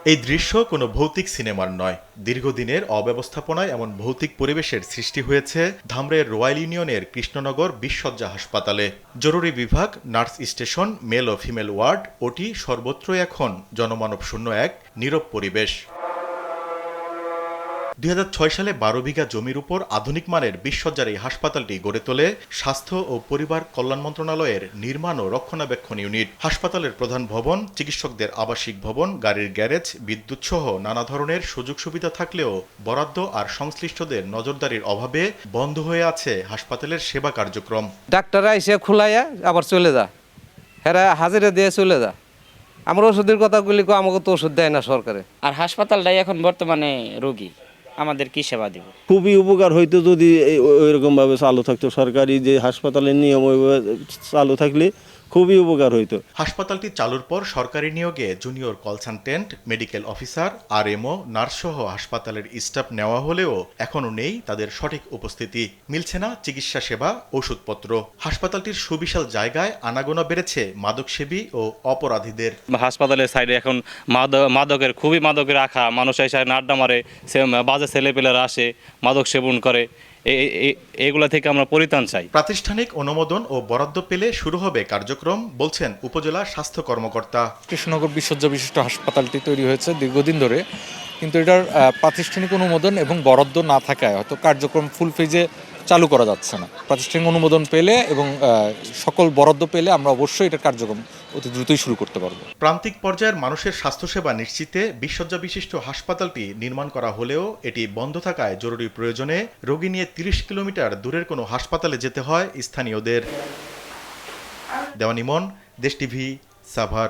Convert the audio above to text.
এই দৃশ্য কোনো ভৌতিক সিনেমার নয়। দীর্ঘদিনের অব্যবস্থাপনায় এমন ভৌতিক পরিবেশের সৃষ্টি হয়েছে ধামরাইয়ের রয়্যাল ইউনিয়নের কৃষ্ণনগর বিশসজ্জা হাসপাতালে। জরুরি বিভাগ, নার্স স্টেশন, মেল ও ফিমেল ওয়ার্ড, ওটি সর্বত্রই এখন জনমানব শূন্য এক নীরব পরিবেশ। ২০০৬ সালে ১২ বিঘা জমির উপর আধুনিক মানের বিশসজ্জার এই হাসপাতালটি গড়ে তোলে স্বাস্থ্য ও পরিবার কল্যাণ মন্ত্রণালয়ের নির্মাণ ও রক্ষণাবেক্ষণ ইউনিট। হাসপাতালের প্রধান ভবন, চিকিৎসকদের আবাসিক ভবন, গাড়ির গ্যারেজ, বিদ্যুৎ সহ নানা ধরনের সুযোগ সুবিধা থাকলেও বরাদ্দ আর সংশ্লিষ্টদের নজরদারির অভাবে বন্ধ হয়ে আছে হাসপাতালের সেবা কার্যক্রম। ডাক্তাররা এসে খুলাইয়া আবার চলে যা, হেরা হাজিরা দিয়ে চলে যা। আমরা ওষুধের কথাগুলি আমাকে তো ওষুধ দেয় না সরকারে। আর হাসপাতালটাই এখন বর্তমানে রোগী, আমাদের কি সেবা দিব? খুবই উপকার হইতো যদি ওইরকম ভাবে চালু থাকতো, সরকারি যে হাসপাতালের নিয়ম ওইভাবে চালু থাকলে খুবই উপকার হইতো। হাসপাতালটি চালুর পর সরকারি নিয়োগে junior consultant, medical officer, RMO, nurse সহ হাসপাতালের স্টাফ নেওয়া হলেও এখনও নেই তাদের সঠিক উপস্থিতি। মিলছে না চিকিৎসা সেবা, ওষুধপত্র। হাসপাতালটির সুবিশাল জায়গায় আনাগোনা বেড়েছে মাদকসেবী ও অপরাধীদের। হাসপাতালের সাইডে এখন খুবই মাদকের রাখা, মানুষ এসে আড্ডা মারে, বাজে ছেলেপেলেরা আসে, মাদক সেবন করে। এগুলা থেকে আমরা পরিত্রাণ চাই। প্রাতিষ্ঠানিক অনুমোদন ও বরাদ্দ পেলে শুরু হবে কার্যক্রম, বলছেন উপজেলা স্বাস্থ্য কর্মকর্তা। কৃষ্ণনগর বিশসজ্জা বিশিষ্ট হাসপাতালটি তৈরি হয়েছে দীর্ঘদিন ধরে, কিন্তু এটার প্রাতিষ্ঠানিক অনুমোদন এবং বরাদ্দ না থাকায় হয়তো কার্যক্রম ফুল ফেজে চালু করা যাচ্ছে না। প্রাতিষ্ঠানিক অনুমোদন পেলে এবং সকল বরাদ্দ পেলে আমরা অবশ্যই এটার কার্যক্রম অতি দ্রুতই শুরু করতে পারবো। প্রান্তিক পর্যায়ের মানুষের স্বাস্থ্যসেবা নিশ্চিতে বিশসজ্জা বিশিষ্ট হাসপাতালটি নির্মাণ করা হলেও এটি বন্ধ থাকায় জরুরি প্রয়োজনে রোগী নিয়ে ৩০ কিলোমিটার দূরের কোনো হাসপাতালে যেতে হয় স্থানীয়দের। দেওয়ান ইমন, দেশ টিভি, সাভার।